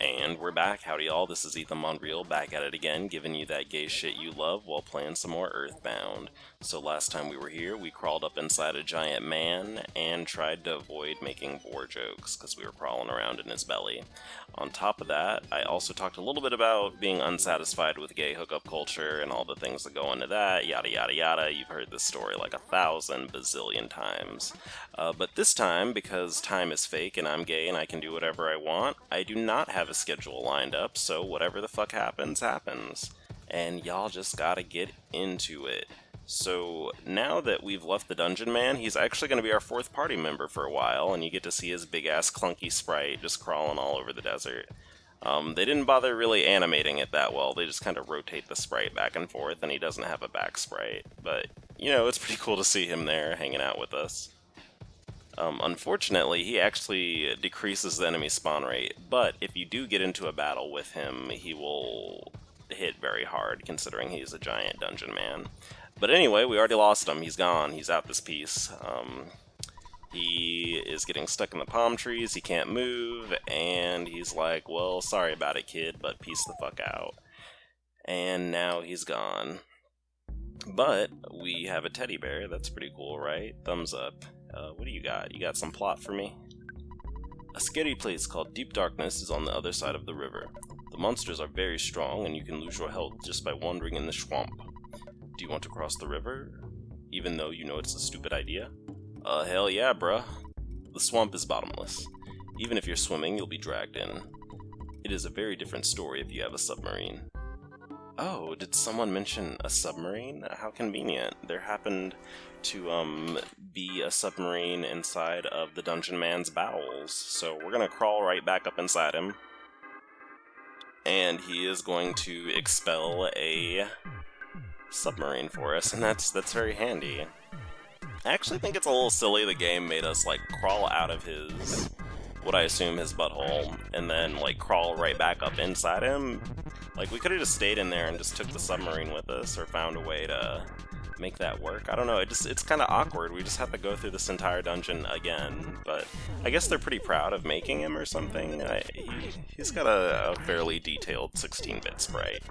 And we're back. Howdy y'all, this is Ethan Bonreal, back at it again, giving you that gay shit you love while playing some more Earthbound. So last time we were here, we crawled up inside a giant man and tried to avoid making vor jokes, because we were crawling around in his belly. On top of that, I also talked a little bit about being unsatisfied with gay hookup culture and all the things that go into that, yada yada yada. You've heard this story like 1,000 bazillion times. But this time, because time is fake and I'm gay and I can do whatever I want, I do not have a schedule lined up, so whatever the fuck happens, happens. And y'all just gotta get into it. So now that we've left the Dungeon Man, he's actually going to be our fourth party member for a while, and you get to see his big-ass clunky sprite just crawling all over the desert. They didn't bother really animating it that well, they just kind of rotate the sprite back and forth, and he doesn't have a back sprite. But, you know, it's pretty cool to see him there, hanging out with us. Unfortunately, he actually decreases the enemy spawn rate, but if you do get into a battle with him, he will hit very hard, considering he's a giant Dungeon Man. But anyway, we already lost him. He's gone. He's out this piece. He is getting stuck in the palm trees. He can't move. And he's like, well, sorry about it, kid, but peace the fuck out. And now he's gone. But we have a teddy bear. That's pretty cool, right? Thumbs up. What do you got? You got some plot for me? A scary place called Deep Darkness is on the other side of the river. The monsters are very strong, and you can lose your health just by wandering in the swamp. Do you want to cross the river, even though you know it's a stupid idea? Hell yeah, bruh. The swamp is bottomless. Even if you're swimming, you'll be dragged in. It is a very different story if you have a submarine. Oh, did someone mention a submarine? How convenient. There happened to, be a submarine inside of the Dungeon Man's bowels. So we're gonna crawl right back up inside him. And he is going to expel a submarine for us, and that's very handy. I actually think it's a little silly the game made us like crawl out of his, what I assume his butthole, and then like crawl right back up inside him. Like we could have just stayed in there and just took the submarine with us, or found a way to make that work. I don't know, it's kind of awkward. We just have to go through this entire dungeon again, but I guess they're pretty proud of making him or something. He's got a fairly detailed 16-bit sprite.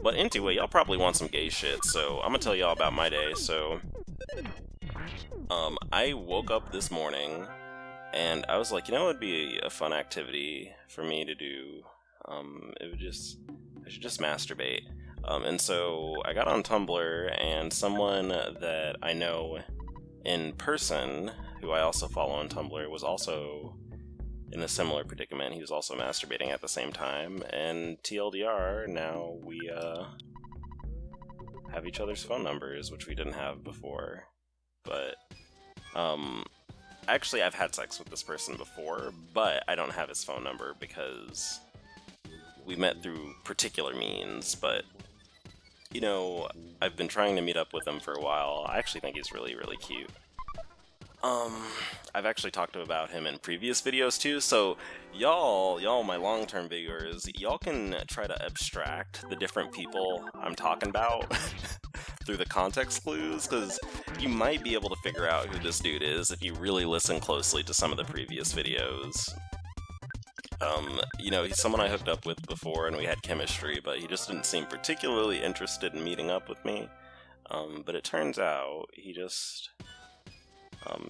But anyway, y'all probably want some gay shit, so I'm gonna tell y'all about my day. So, I woke up this morning, and I was like, you know, it'd be a fun activity for me to do. I should just masturbate. And so I got on Tumblr, and someone that I know in person, who I also follow on Tumblr, was also in a similar predicament. He was also masturbating at the same time, and TLDR, now we have each other's phone numbers, which we didn't have before. But actually I've had sex with this person before, but I don't have his phone number because we met through particular means. But you know, I've been trying to meet up with him for a while. I actually think he's really, really cute. I've actually talked about him in previous videos too, so y'all my long-term viewers, y'all can try to abstract the different people I'm talking about through the context clues, because you might be able to figure out who this dude is if you really listen closely to some of the previous videos. You know, he's someone I hooked up with before and we had chemistry, but he just didn't seem particularly interested in meeting up with me. But it turns out he just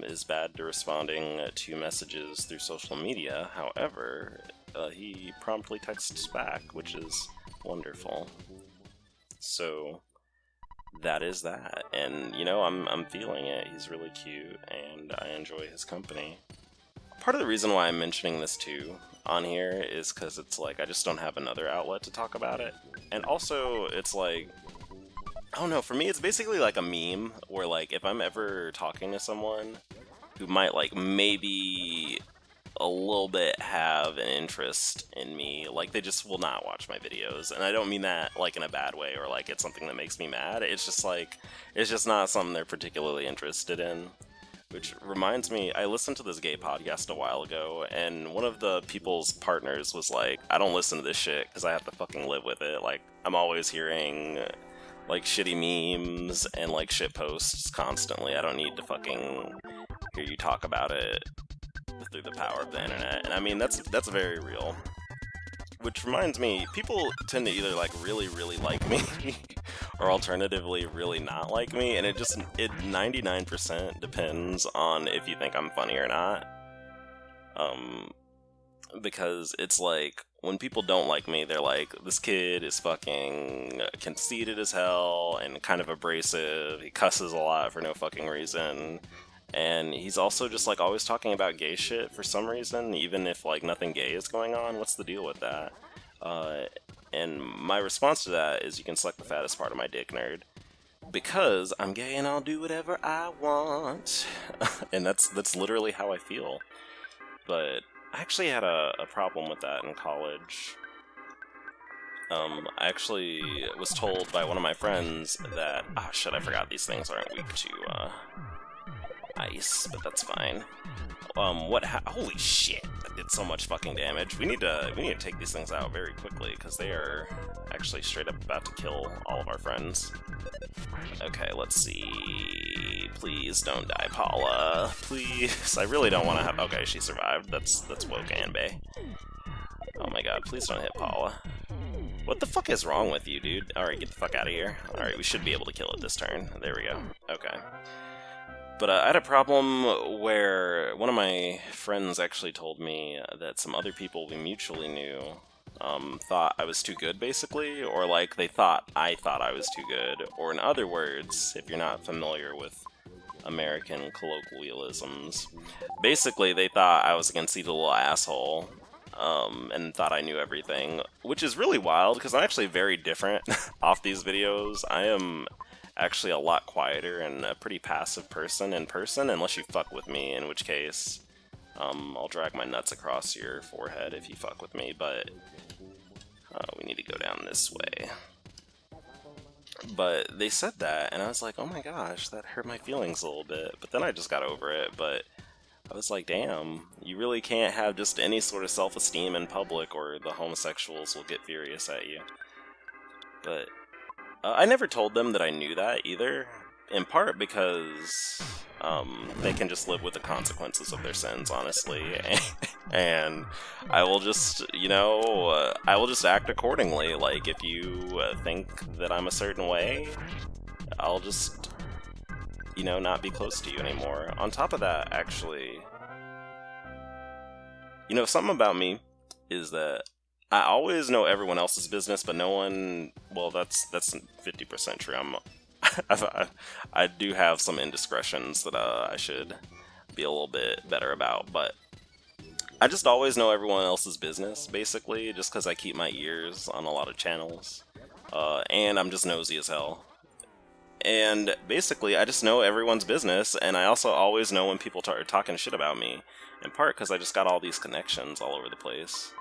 is bad to responding to messages through social media. However, he promptly texts back, which is wonderful. So that is that, and you know, I'm feeling it. He's really cute, and I enjoy his company. Part of the reason why I'm mentioning this too on here is because it's like I just don't have another outlet to talk about it, and also it's like, I don't know, for me it's basically like a meme where like if I'm ever talking to someone who might like maybe a little bit have an interest in me, like they just will not watch my videos, and I don't mean that like in a bad way or like it's something that makes me mad. It's just like, it's just not something they're particularly interested in. Which reminds me, I listened to this gay podcast a while ago, and one of the people's partners was like, I don't listen to this shit because I have to fucking live with it. Like, I'm always hearing like shitty memes and like shit posts constantly. I don't need to fucking hear you talk about it through the power of the internet. And I mean, that's very real. which reminds me, people tend to either like really like me, or alternatively really not like me, and it 99% depends on if you think I'm funny or not. Because it's like, when people don't like me, they're like, this kid is fucking conceited as hell and kind of abrasive, he cusses a lot for no fucking reason, and he's also just like always talking about gay shit for some reason, even if like nothing gay is going on. What's the deal with that? And my response to that is, you can select the fattest part of my dick, nerd. Because I'm gay and I'll do whatever I want. And that's literally how I feel. But I actually had a problem with that in college. I actually was told by one of my friends that, oh shit, I forgot these things aren't weak to ice, but that's fine. Holy shit, that did so much fucking damage. We need to take these things out very quickly, because they are actually straight up about to kill all of our friends. Okay, let's see. Please don't die, Paula. Please. I really don't want to have... Okay, she survived. That's woke Anbei. Oh my god, please don't hit Paula. What the fuck is wrong with you, dude? Alright, get the fuck out of here. Alright, we should be able to kill it this turn. There we go. Okay. But I had a problem where one of my friends actually told me that some other people we mutually knew thought I was too good, basically, or like they thought I was too good, or in other words, if you're not familiar with American colloquialisms, basically they thought I was a conceited little asshole, and thought I knew everything, which is really wild, because I'm actually very different off these videos. I am actually a lot quieter and a pretty passive person in person, unless you fuck with me, in which case I'll drag my nuts across your forehead if you fuck with me, but we need to go down this way. But they said that, and I was like, oh my gosh, that hurt my feelings a little bit, but then I just got over it. But I was like, damn, you really can't have just any sort of self-esteem in public, or the homosexuals will get furious at you. But I never told them that I knew that either, in part because they can just live with the consequences of their sins, honestly, and I will just, I will just act accordingly. Like, if you think that I'm a certain way, I'll just, not be close to you anymore. On top of that, actually, something about me is that I always know everyone else's business, but no one... Well, that's 50% true. I do have some indiscretions that I should be a little bit better about, but I just always know everyone else's business, basically, just because I keep my ears on a lot of channels, and I'm just nosy as hell. And basically, I just know everyone's business, and I also always know when people are talking shit about me, in part because I just got all these connections all over the place.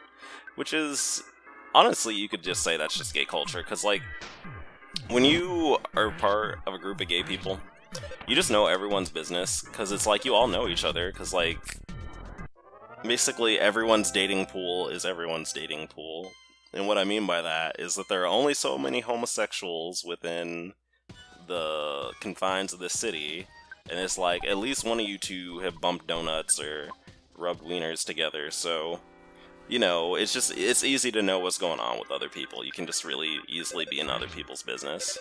Which is, honestly, you could just say that's just gay culture, because, like, when you are part of a group of gay people, you just know everyone's business, because it's like you all know each other, because, like, basically everyone's dating pool is everyone's dating pool. And what I mean by that is that there are only so many homosexuals within the confines of this city, and it's like, at least one of you two have bumped donuts or rubbed wieners together, so... it's easy to know what's going on with other people. You can just really easily be in other people's business.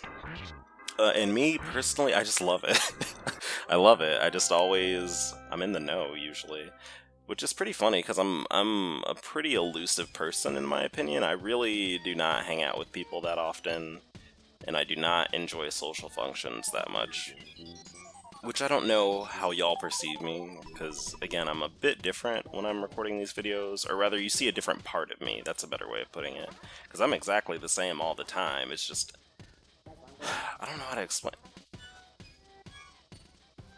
And me, personally, I just love it. I love it. I'm in the know, usually. Which is pretty funny, because I'm a pretty elusive person, in my opinion. I really do not hang out with people that often, and I do not enjoy social functions that much. Which I don't know how y'all perceive me, because, again, I'm a bit different when I'm recording these videos, or rather, you see a different part of me, that's a better way of putting it. Because I'm exactly the same all the time, it's just... I don't know how to explain...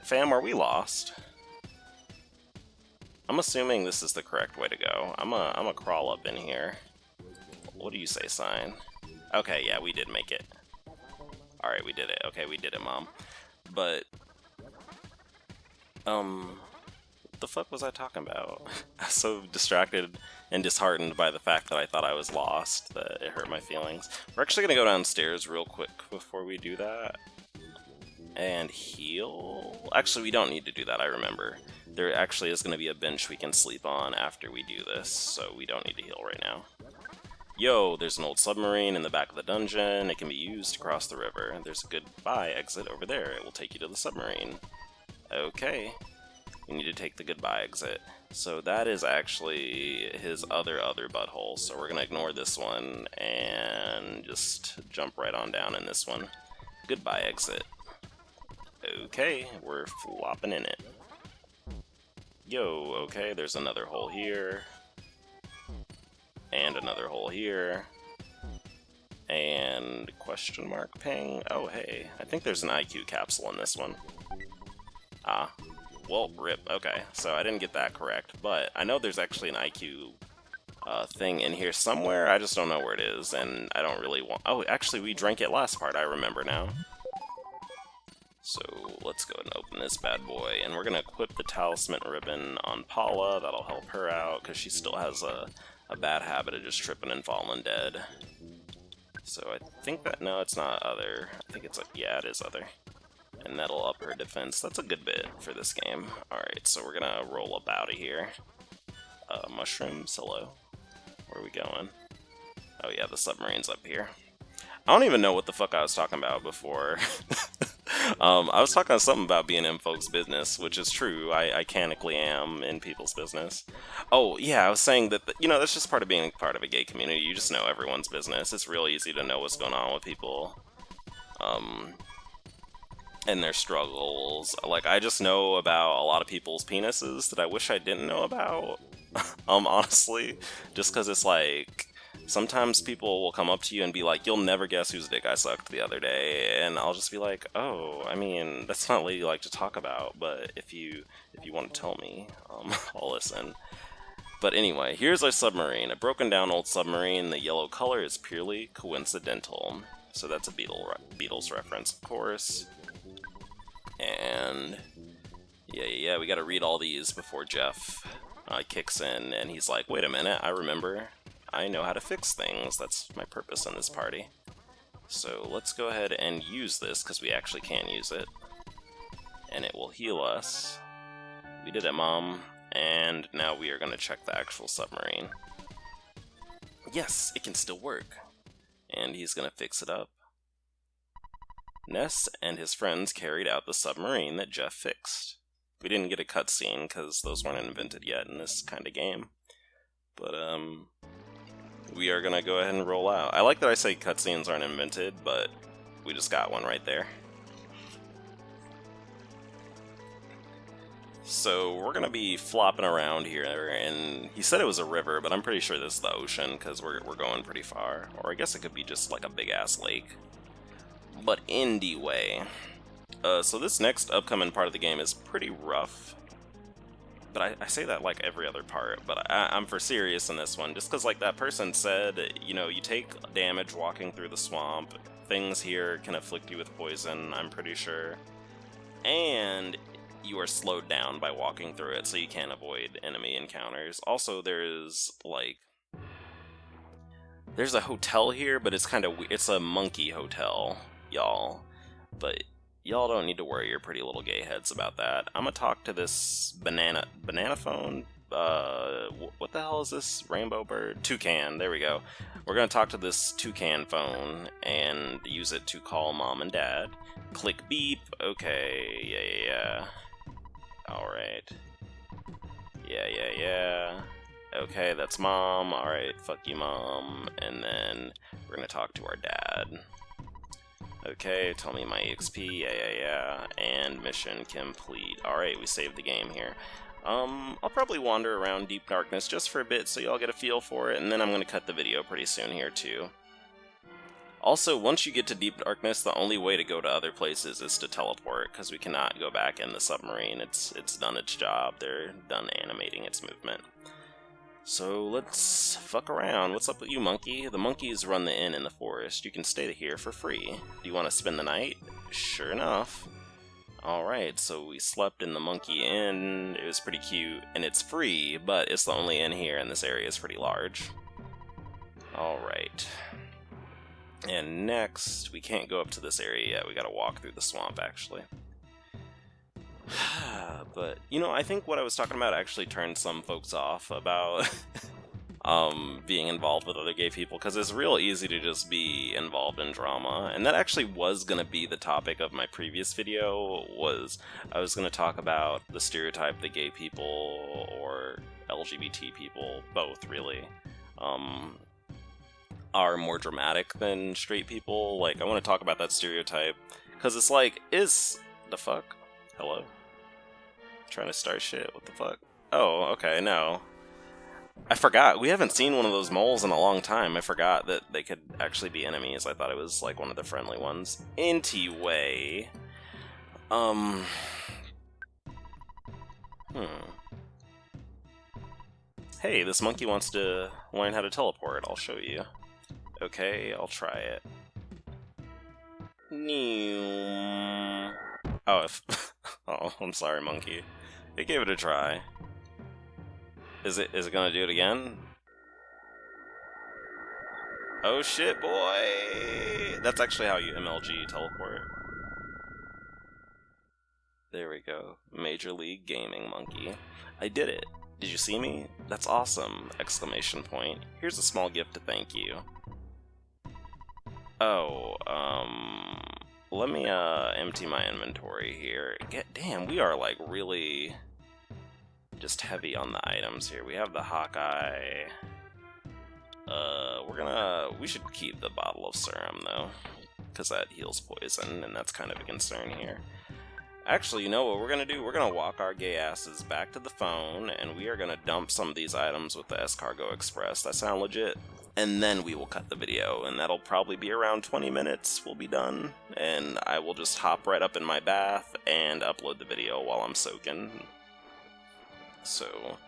Fam, are we lost? I'm assuming this is the correct way to go. I'm a crawl up in here. What do you say, sign? Okay, yeah, we did make it. Alright, we did it. Okay, we did it, Mom. But... what the fuck was I talking about? I was so distracted and disheartened by the fact that I thought I was lost that it hurt my feelings. We're actually gonna go downstairs real quick before we do that. And heal? Actually, we don't need to do that, I remember. There actually is gonna be a bench we can sleep on after we do this, so we don't need to heal right now. Yo, there's an old submarine in the back of the dungeon. It can be used to cross the river. There's a goodbye exit over there. It will take you to the submarine. Okay. You need to take the goodbye exit. So that is actually his other butthole. So we're gonna ignore this one and just jump right on down in this one. Goodbye exit. Okay, we're flopping in it. Yo, okay, there's another hole here. And another hole here. And question mark ping. Oh, hey, I think there's an IQ capsule in this one. Ah, well, rip. Okay, so I didn't get that correct, but I know there's actually an IQ thing in here somewhere. I just don't know where it is, and I don't really want... Oh, actually, we drank it last part. I remember now. So let's go ahead and open this bad boy, and we're gonna equip the talisman ribbon on Paula. That'll help her out because she still has a bad habit of just tripping and falling dead. So I think that... No, it's not other. I think it's... Yeah, it is other. And that'll up her defense. That's a good bit for this game. Alright, so we're gonna roll up out of here. Mushrooms, hello. Where are we going? Oh yeah, the submarine's up here. I don't even know what the fuck I was talking about before. I was talking something about being in folks' business, which is true. I canically am in people's business. Oh, yeah, I was saying that, you know, that's just part of being part of a gay community. You just know everyone's business. It's real easy to know what's going on with people. And their struggles. Like, I just know about a lot of people's penises that I wish I didn't know about. Honestly. Just because it's like... Sometimes people will come up to you and be like, you'll never guess whose dick I sucked the other day, and I'll just be like, oh, I mean, that's not ladylike to talk about, but if you want to tell me, I'll listen. But anyway, here's our submarine, a broken down old submarine. The yellow color is purely coincidental, so that's a Beatles reference, of course. And yeah, we gotta read all these before Jeff kicks in, and he's like, wait a minute, I remember. I know how to fix things. That's my purpose in this party. So let's go ahead and use this, because we actually can use it. And it will heal us. We did it, Mom. And now we are going to check the actual submarine. Yes, it can still work. And he's going to fix it up. Ness and his friends carried out the submarine that Jeff fixed. We didn't get a cutscene, because those weren't invented yet in this kind of game. But, we are gonna go ahead and roll out. I like that I say cutscenes aren't invented, but we just got one right there. So we're gonna be flopping around here, and he said it was a river, but I'm pretty sure this is the ocean, because we're going pretty far. Or I guess it could be just like a big-ass lake. But anyway, so this next upcoming part of the game is pretty rough. But I say that like every other part, but I'm for serious in this one, just because like that person said, you know, you take damage walking through the swamp, things here can afflict you with poison, I'm pretty sure, and you are slowed down by walking through it, so you can't avoid enemy encounters. Also, there's a hotel here, but it's a monkey hotel, y'all, but y'all don't need to worry your pretty little gay heads about that. I'm gonna talk to this banana phone? What the hell is this? Rainbow bird? Toucan, there we go. We're gonna talk to this toucan phone and use it to call Mom and Dad. Click beep, okay, yeah. Alright. Yeah. Okay, that's Mom, alright, fuck you, Mom. And then we're gonna talk to our dad. Okay, tell me my EXP, yeah, and mission complete. Alright, we saved the game here. I'll probably wander around Deep Darkness just for a bit so y'all get a feel for it, and then I'm gonna cut the video pretty soon here too. Also, once you get to Deep Darkness, the only way to go to other places is to teleport, because we cannot go back in the submarine. It's done its job. They're done animating its movement. So let's fuck around. What's up with you, monkey? The monkeys run the inn in the forest. You can stay here for free. Do you want to spend the night? Sure enough. Alright, so we slept in the monkey inn. It was pretty cute, and it's free, but it's the only inn here, and this area is pretty large. Alright. And next, we can't go up to this area yet. We gotta walk through the swamp, actually. But, you know, I think what I was talking about actually turned some folks off about being involved with other gay people, because it's real easy to just be involved in drama. And that actually was going to be the topic of my previous video, was I was going to talk about the stereotype that gay people, or LGBT people, both really, are more dramatic than straight people. Like, I want to talk about that stereotype, because it's like, is the fuck? Hello? Trying to start shit, what the fuck? Oh, okay, no. I forgot, we haven't seen one of those moles in a long time. I forgot that they could actually be enemies. I thought it was like one of the friendly ones. Anyway, Hey, this monkey wants to learn how to teleport. I'll show you. Okay, I'll try it. Oh, oh, I'm sorry, monkey. It gave it a try. Is it gonna do it again? Oh shit, boy! That's actually how you MLG teleport. There we go. Major League Gaming monkey. I did it. Did you see me? That's awesome! Exclamation point. Here's a small gift to thank you. Oh, let me empty my inventory here. Damn, we are like really just heavy on the items here. We have the Hawkeye. We should keep the bottle of serum though, because that heals poison, and that's kind of a concern here. Actually, you know what we're gonna do? We're gonna walk our gay asses back to the phone, and we are gonna dump some of these items with the S-Cargo Express. That sound legit? And then we will cut the video, and that'll probably be around 20 minutes. We'll be done, and I will just hop right up in my bath and upload the video while I'm soaking. So,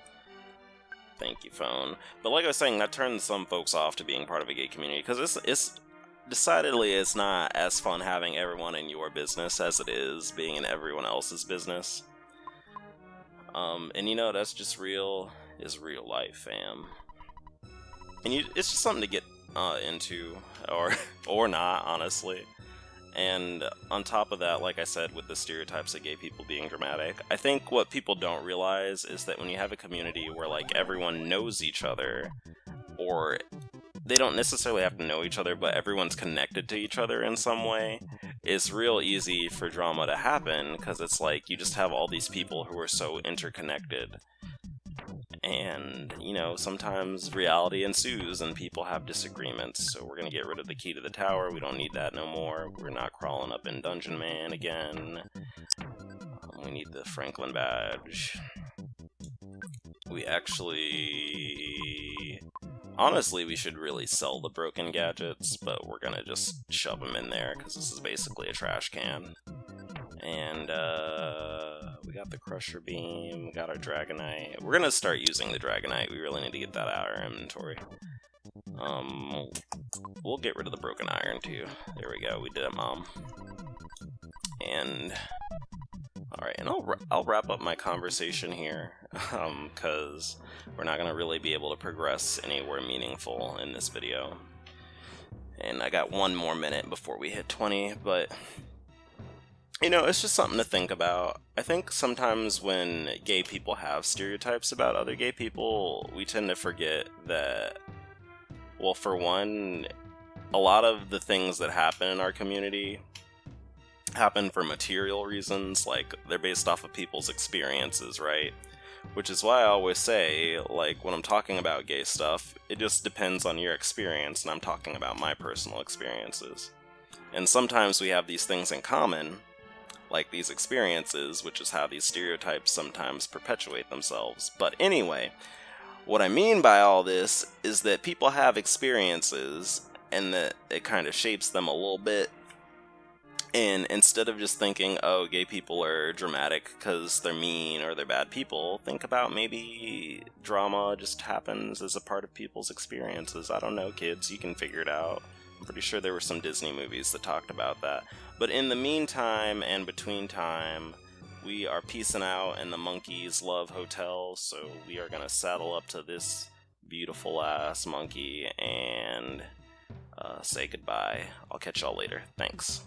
thank you, phone. But like I was saying, that turns some folks off to being part of a gay community, because it's decidedly it's not as fun having everyone in your business as it is being in everyone else's business. And you know, that's just real life, fam. And it's just something to get into, or not, honestly. And on top of that, like I said, with the stereotypes of gay people being dramatic, I think what people don't realize is that when you have a community where like everyone knows each other, or they don't necessarily have to know each other, but everyone's connected to each other in some way, it's real easy for drama to happen, because it's like you just have all these people who are so interconnected. And, you know, sometimes reality ensues and people have disagreements, so we're gonna get rid of the key to the tower. We don't need that no more. We're not crawling up in Dungeon Man again. We need the Franklin badge. We actually... Honestly, we should really sell the broken gadgets, but we're gonna just shove them in there, because this is basically a trash can. And, we got the Crusher Beam, we got our Dragonite. We're gonna start using the Dragonite. We really need to get that out of our inventory. We'll get rid of the Broken Iron, too. There we go, we did it, Mom. And... Alright, and I'll wrap up my conversation here, because we're not going to really be able to progress anywhere meaningful in this video. And I got one more minute before we hit 20, but... You know, it's just something to think about. I think sometimes when gay people have stereotypes about other gay people, we tend to forget that, well, for one, a lot of the things that happen in our community happen for material reasons, like they're based off of people's experiences, right? Which is why I always say, like, when I'm talking about gay stuff, it just depends on your experience, and I'm talking about my personal experiences. And sometimes we have these things in common, like these experiences, which is how these stereotypes sometimes perpetuate themselves. But anyway, what I mean by all this is that people have experiences, and that it kind of shapes them a little bit. And instead of just thinking, oh, gay people are dramatic because they're mean or they're bad people, think about maybe drama just happens as a part of people's experiences. I don't know, kids, you can figure it out. I'm pretty sure there were some Disney movies that talked about that. But in the meantime and between time, we are peacing out in the Monkeys Love Hotel, so we are going to saddle up to this beautiful ass monkey and say goodbye. I'll catch y'all later. Thanks.